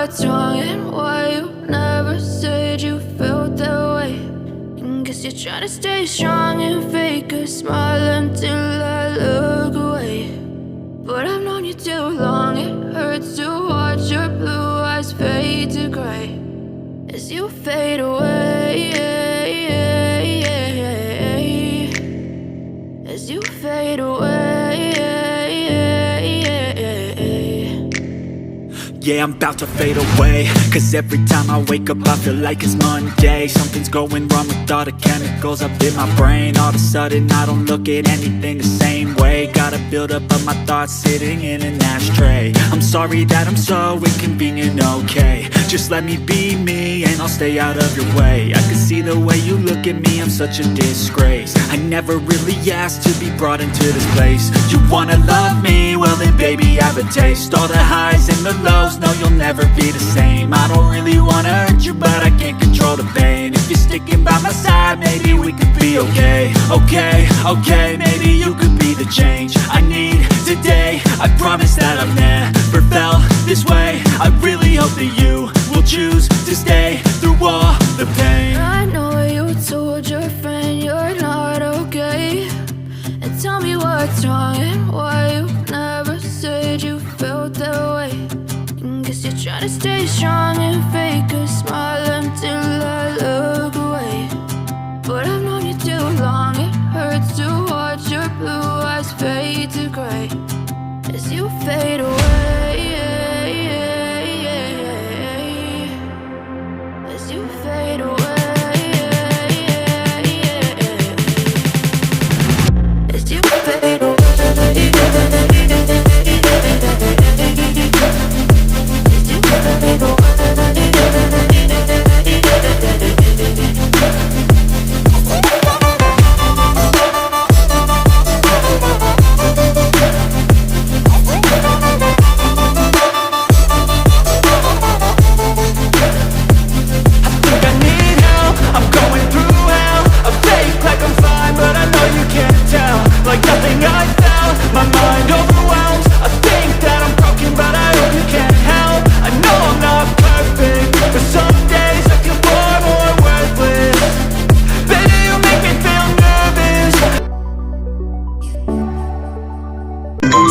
what's wrong and why you never said you felt that way. And guess you're trying to stay strong and fake a smile until I look away. But I've known you too long, it hurts to watch your blue eyes fade to gray as you fade away, as you fade away. Yeah, I'm about to fade away, cause every time I wake up I feel like it's Monday. Something's going wrong with all the chemicals up in my brain. All of a sudden I don't look at anything the same way. Got a buildup of my thoughts sitting in an ashtray. I'm sorry that I'm so inconvenient, okay. Just let me be me and I'll stay out of your way. I can see the way you look at me, I'm such a disgrace. I never really asked to be brought into this place. You wanna love me? Well then baby I have a taste. All the highs and the lows, no you'll never be the same. I don't really wanna hurt you but I can't control the pain. If you're sticking by my side maybe we could be okay. Okay, maybe you could be the change I need today. I promise that I've never felt this way. I really hope that you will choose to stay through all the pain. I know you told your friend you're not okay, and tell me what's wrong and why you never said you felt that way. And guess you're trying to stay strong and fake a smile until I look away. But I've known you too long, it hurts to watch your blue eyes fade to gray as you fade away, as you fade away, as you fade away.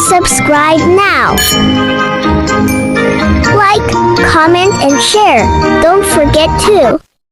Subscribe now. Like, comment, and share. Don't forget to